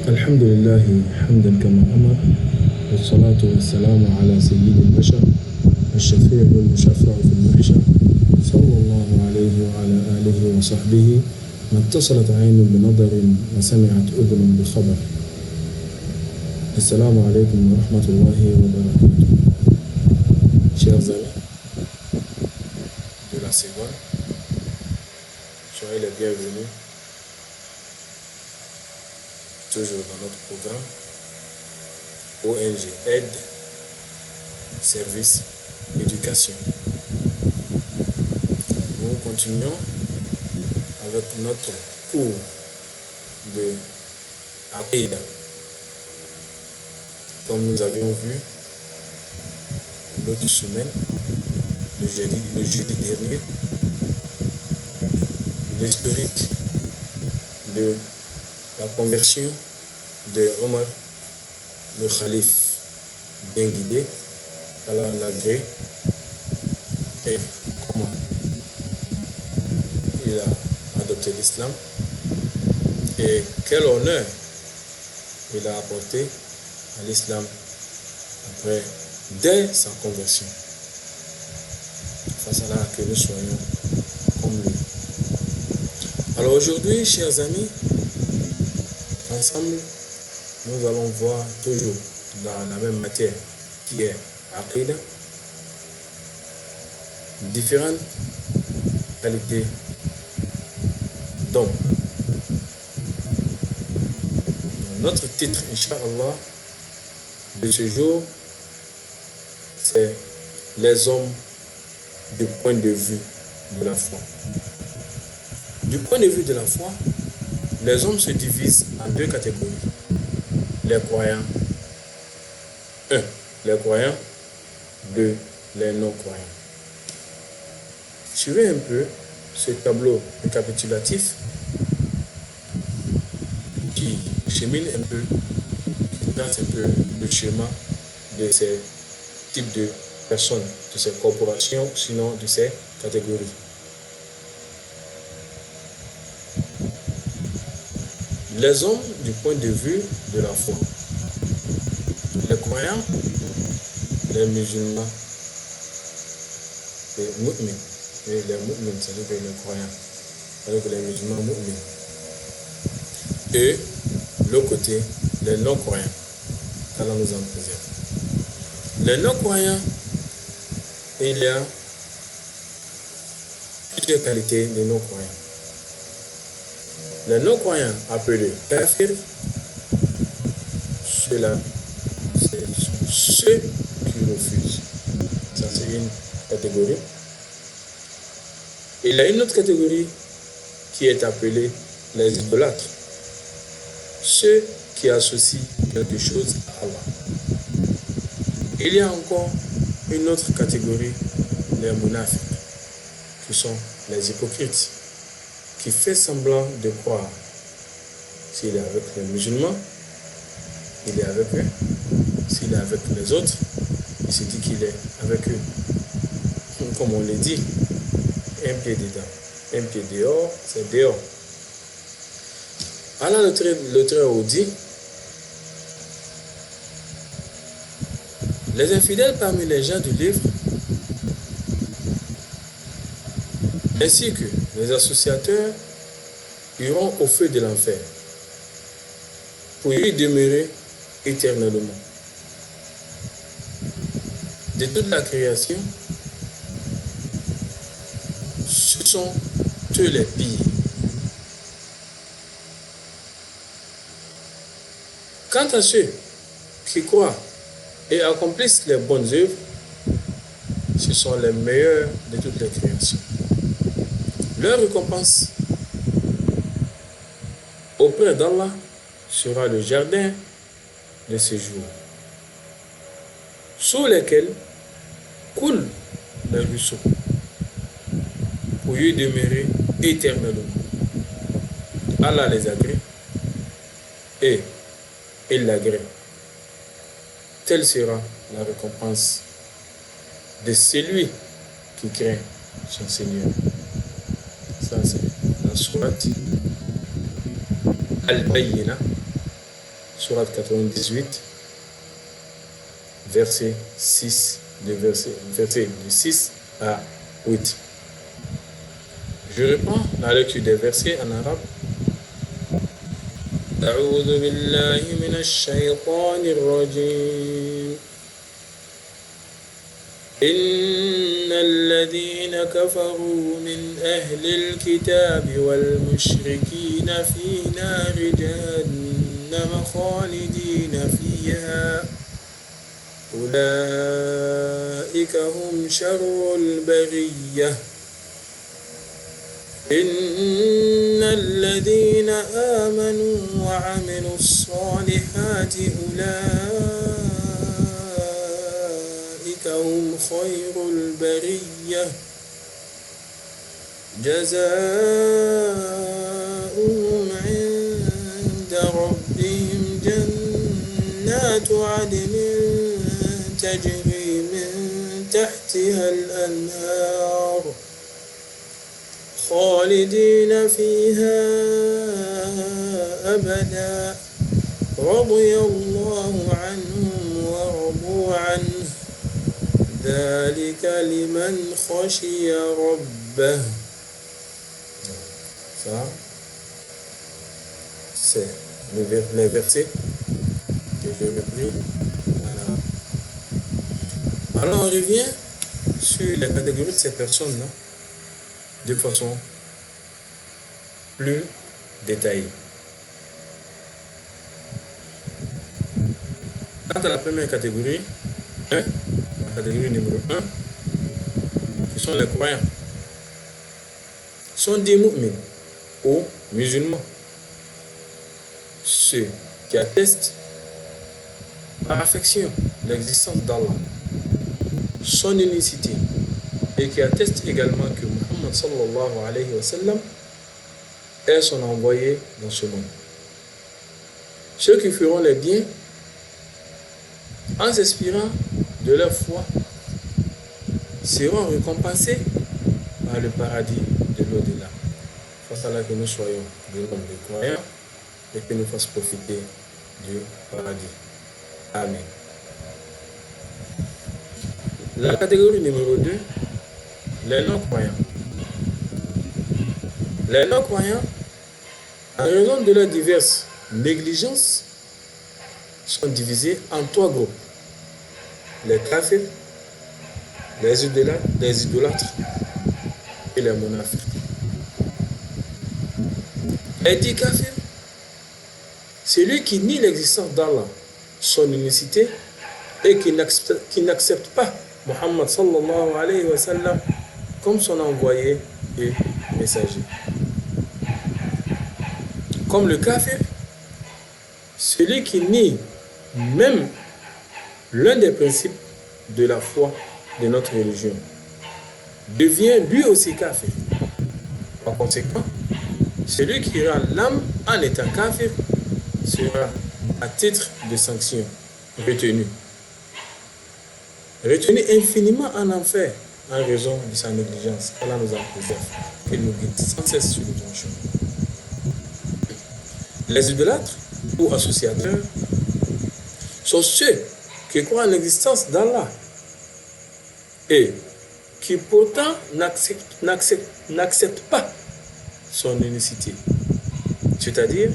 الحمد لله حمدا كما أمر، والصلاة والسلام على سيد البشر الشفيع المشفع في المحشر، صلى الله عليه وعلى آله وصحبه. ما اتصلت عين بنظر وسمعت أذن بخبر. السلام عليكم ورحمة الله وبركاته. Chers amis de la Ségoine, soyez les bienvenus toujours dans notre programme ONG Aide, Service, Éducation. Nous continuons avec notre cours de Aqidah. Comme nous avions vu l'autre semaine, le jeudi dernier, l'historique de la conversion de Omar, le calife bien guidé, Allah l'agré, et comment il a adopté l'islam et quel honneur il a apporté à l'islam après, dès sa conversion. Face à là que nous soyons comme lui. Alors aujourd'hui, chers amis, ensemble, nous allons voir toujours dans la même matière qui est Aqidah, différentes qualités d'hommes. Notre titre, Inch'Allah, de ce jour, c'est les hommes du point de vue de la foi. Du point de vue de la foi, les hommes se divisent en deux catégories. Les croyants, 1. Les croyants, 2. Les non-croyants. Suivez un peu ce tableau récapitulatif qui chemine un peu, qui trace un peu le schéma de ces types de personnes, de ces corporations, sinon de ces catégories. Les hommes du point de vue de la foi. Les croyants, les musulmans, les mu'mins. Et les mu'mins, c'est-à-dire que les croyants, c'est-à-dire que les musulmans mu'mins. Et l'autre côté, les non-croyants. Allah nous en préserve. Les non-croyants, il y a plusieurs qualités de non-croyants. Les non-croyants appelés kafir, ceux-là, c'est ceux qui refusent. Ça, c'est une catégorie. Il y a une autre catégorie qui est appelée les idolâtres. Ceux qui associent quelque chose à Allah. Il y a encore une autre catégorie, les munafiq, qui sont les hypocrites, qui fait semblant de croire. S'il est avec les musulmans, il est avec eux. S'il est avec les autres, il se dit qu'il est avec eux. Comme on le dit, un pied dedans, un pied dehors, c'est dehors. Allah le Très-Haut dit, les infidèles parmi les gens du livre, ainsi que les associateurs, iront au feu de l'enfer pour y demeurer éternellement. De toute la création, ce sont eux les pires. Quant à ceux qui croient et accomplissent les bonnes œuvres, ce sont les meilleurs de toutes les créations. Leur récompense auprès d'Allah sera le jardin de séjour, sous lesquels coulent les ruisseaux, pour y demeurer éternellement. Allah les agrée et il l'agrée. Telle sera la récompense de celui qui craint son Seigneur. Ça, c'est la sourate Al-Bayyina, Sourate 98, verset de 6 à 8. Je reprends la lecture des versets en arabe. أعوذ بالله من الشيطان الرجيم إن الذين كفروا من أهل الكتاب والمشركين في نار جهنم خالدين فيها أولئك هم شر البرية إن الذين آمنوا وعملوا الصالحات أولئك هم خير البرية جزاؤهم عند ربهم جنات عدن تجري من تحتها الأنهار خالدين فيها أبدا رضي الله عنهم ورضوا عنه ذلك لمن خشي ربه. Ça, c'est les versets que je repris. Alors on revient sur la catégorie de ces personnes-là de façon plus détaillée. Quant à la première catégorie, la catégorie numéro 1, qui sont les croyants, sont des mu'mins ou musulmans, ceux qui attestent par affection l'existence d'Allah, son unicité, et qui attestent également que Muhammad sallallahu alayhi wa sallam est son envoyé dans ce monde. Ceux qui feront les biens en s'inspirant de leur foi seront récompensés par le paradis de l'au-delà. Face à là que nous soyons de nombre de croyants et que nous fasse profiter du paradis. Amen. La catégorie numéro 2, les non-croyants. Les non-croyants, en raison de leurs diverses négligences, sont divisés en 3 groupes. Les kafirs, les idolâtres et les monafiques. Les dits kafirs, celui qui nie l'existence d'Allah, son unicité, et qui n'accepte pas Muhammad sallallahu alayhi wa sallam comme son envoyé et messager. Comme le kafir, celui qui nie même l'un des principes de la foi de notre religion devient lui aussi kafir. Par conséquent, celui qui rend l'âme en étant kafir sera à titre de sanction retenu infiniment en enfer en raison de sa négligence. Allah nous en préserve, qu'il nous guide sans cesse sur le bon chemin. Les idolâtres ou associateurs sont ceux qui croient en l'existence d'Allah et qui pourtant n'acceptent pas son unicité. C'est-à-dire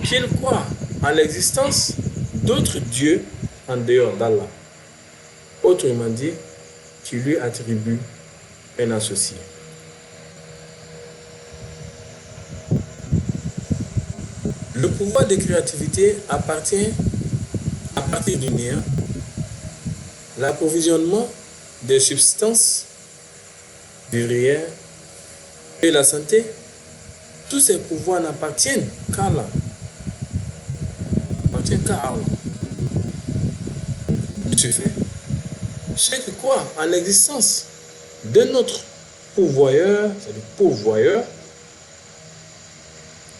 qu'ils croient en l'existence d'autres dieux en dehors d'Allah. Autrement dit, qui lui attribuent un associé. Le pouvoir de créativité appartient à partir du néant. L'approvisionnement des substances, du rien et la santé, tous ces pouvoirs n'appartiennent qu'à Allah. De ce fait, ceux qui croient en l'existence d'un autre pourvoyeur, c'est-à-dire pourvoyeur,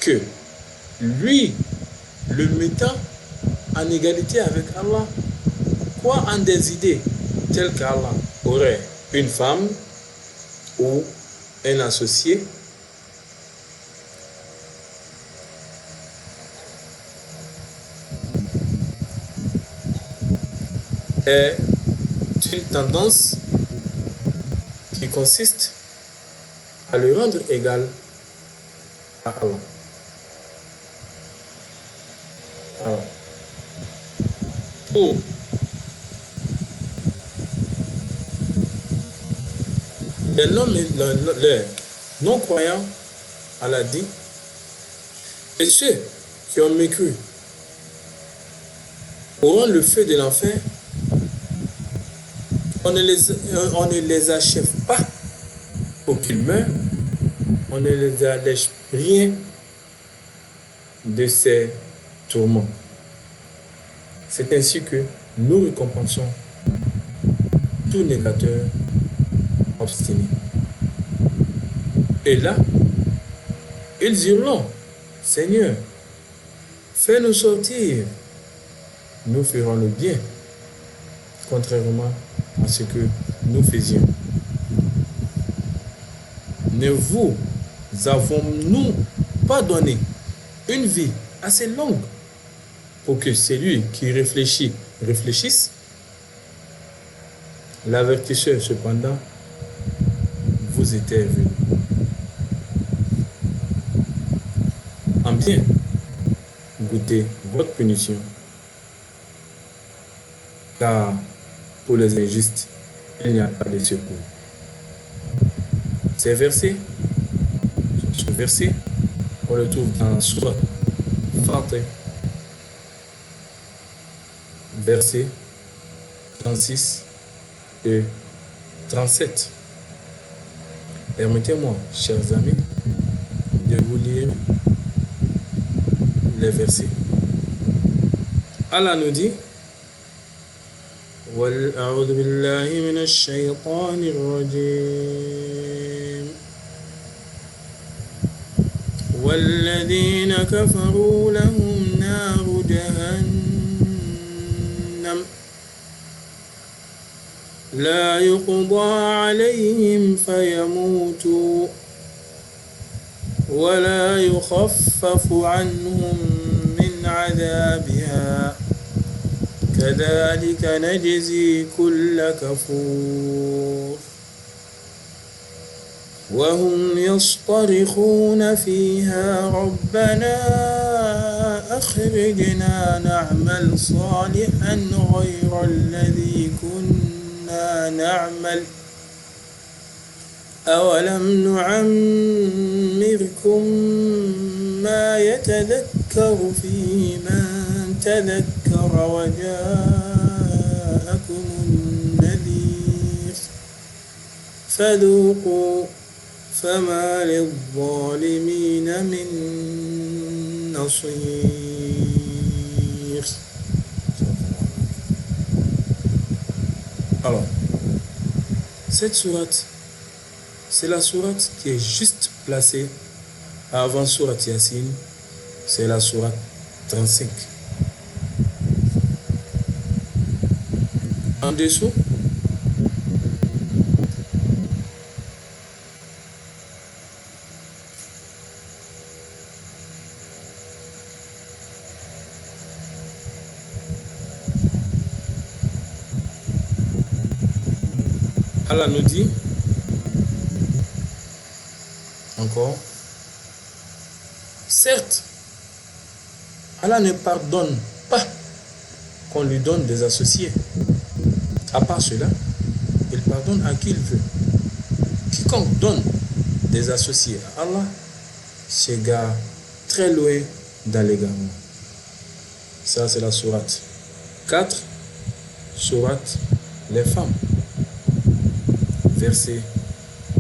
que lui, le mettant en égalité avec Allah, croit en des idées telles qu'Allah aurait une femme ou un associé, est une tendance qui consiste à le rendre égal à Allah. Alors, pour les non-croyants, Allah dit, et ceux qui ont mécru auront le feu de l'enfer. On ne les achève pas pour qu'ils meurent. On ne les allège rien de ces tourments. C'est ainsi que nous récompensons tout négateur obstiné. Et là, ils hurlent, Seigneur, fais-nous sortir. Nous ferons le bien, contrairement à ce que nous faisions. Ne vous avons-nous pas donné une vie assez longue pour que celui qui réfléchisse? L'avertisseur, cependant, vous était venu. En bien, goûtez votre punition. Car pour les injustes, il n'y a pas de secours. Ce verset, on le trouve dans Sourate Fatir, versets 36 et 37. Permettez-moi, chers amis, de vous lire les versets. Allah nous dit, أعوذ بالله من الشيطان الرجيم والذين كفروا لهم نار جهنم لا يقضى عليهم فيموتوا ولا يخفف عنهم من عذابها كذلك نجزي كل كفور وهم يصطرخون فيها ربنا أخرجنا نعمل صالحا غير الذي كنا نعمل أولم نعمركم ما يتذكر فيه من تذكر وجاءكم النذير فذوقوا فما للظالمين من نصير. Alors, cette sourate, c'est la sourate qui est juste placée avant sourate Yasin, c'est la sourate 35. En dessous, Allah nous dit encore, certes, Allah ne pardonne pas qu'on lui donne des associés. À part cela, il pardonne à qui il veut. Quiconque donne des associés à Allah s'égare très loin dans l'égarement. Ça, c'est la sourate 4, sourate les femmes, verset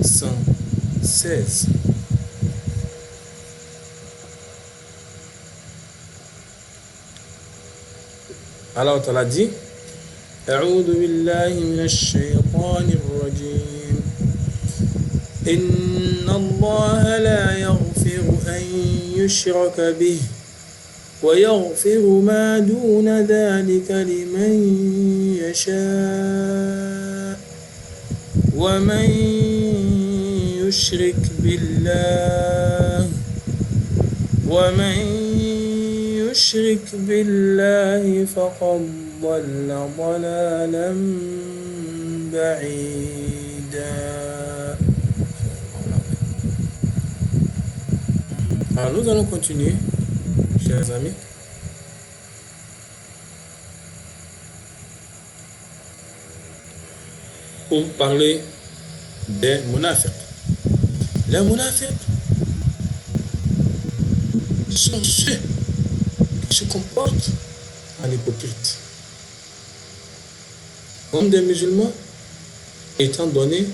116. Allah Ta'ala dit, أعوذ بالله من الشيطان الرجيم إن الله لا يغفر أن يشرك به ويغفر ما دون ذلك لمن يشاء ومن يشرك يشرك بالله فقد ضل ضلالا بعيدا. Alors nous allons continuer, chers amis. Pour parler des munafiq. Les munafiq sont ceux qui se comportent en hypocrite, comme des musulmans, étant donné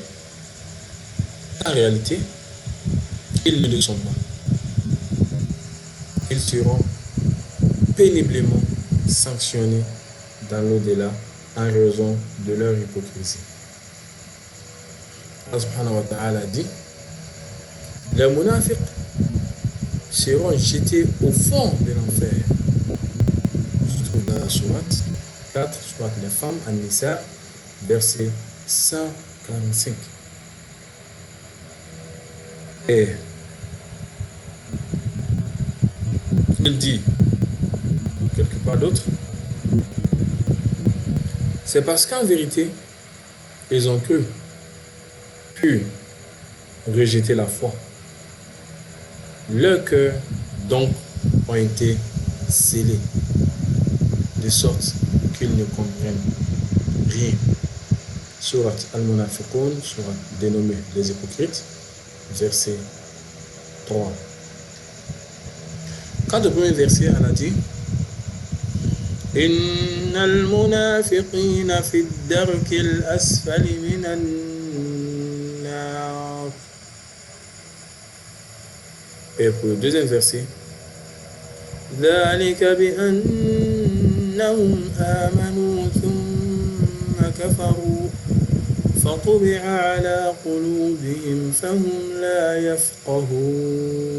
en réalité, ils ne le sont pas. Ils seront péniblement sanctionnés dans l'au-delà en raison de leur hypocrisie. Allah subhanahu wa ta'ala dit: les munafiq seront jetés au fond de l'enfer. Je trouve dans la sourate 4, sourate les femmes, An-Nisa, verset 145. Et il dit quelque part d'autre, c'est parce qu'en vérité, ils ont pu rejeter la foi. Leurs cœurs donc ont été scellés, de sorte qu'ils ne comprennent rien. Sourate Al-Munafiqun, sourate dénommée les hypocrites, verset 3. Quand le premier verset, on a dit: Innal munafiqina fi ad-darkil asfali minan nar. Et pour le deuxième verset, ذلك بأنهم آمنوا ثم كفروا فطبع على قلوبهم فهم لا يفقهون.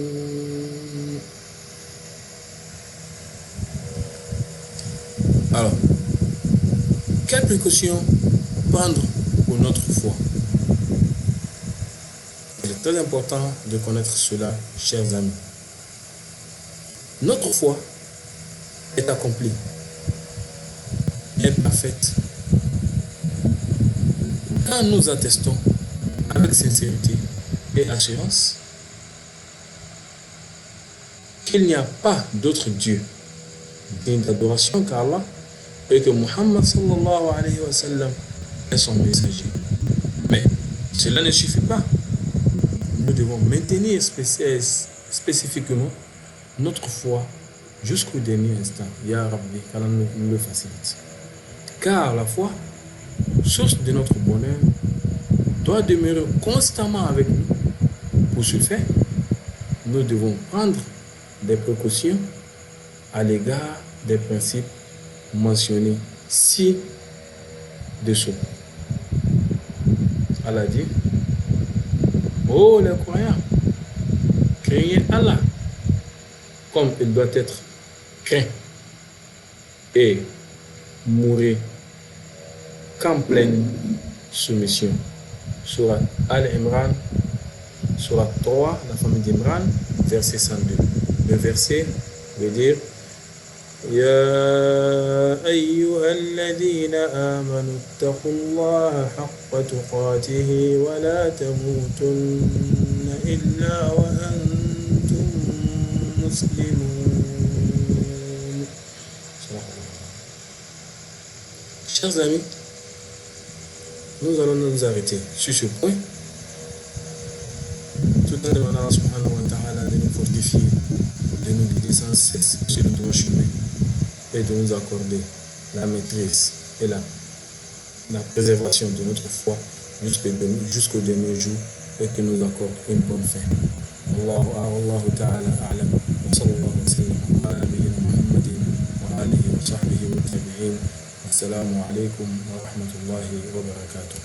Alors, quelles précautions prendre pour notre foi? Il est très important de connaître cela, chers amis. Notre foi est accomplie, est parfaite, quand nous attestons avec sincérité et assurance qu'il n'y a pas d'autre Dieu digne d'adoration qu'Allah et que Muhammad sallallahu alayhi wa sallam est son messager. Mais cela ne suffit pas. Nous devons maintenir spécifiquement notre foi jusqu'au dernier instant. Ya Rabbi, qu'Allah nous le facilite. Car la foi, source de notre bonheur, doit demeurer constamment avec nous. Pour ce faire, nous devons prendre des précautions à l'égard des principes mentionnés ci-dessous. Allah dit: oh les croyants, craignez Allah comme il doit être craint et mourrez qu'en pleine soumission. Surat Al-Imran, Surat 3, la famille d'Imran, verset 102. Le verset veut dire: يا أيها الذين آمنوا اتقوا الله حق تقاته ولا تموتن إلا وأنتم مسلمون. Chers amis, nous allons nous arrêter sur ce point, tout en demandant à subhanahu wa ta'ala de nous fortifier, de nous guider sans cesse sur le droit chemin et de nous accorder la maîtrise et la préservation de notre foi jusqu'au dernier jour et que nous accorde une bonne fin. Allahu ta'ala a'lam. Sallallahu alayhi wa sallam ala nabiyyina Muhammadin wa alihi wa sahbihi wa tabi'in. Assalamu alaikum wa rahmatullahi wa barakatuh.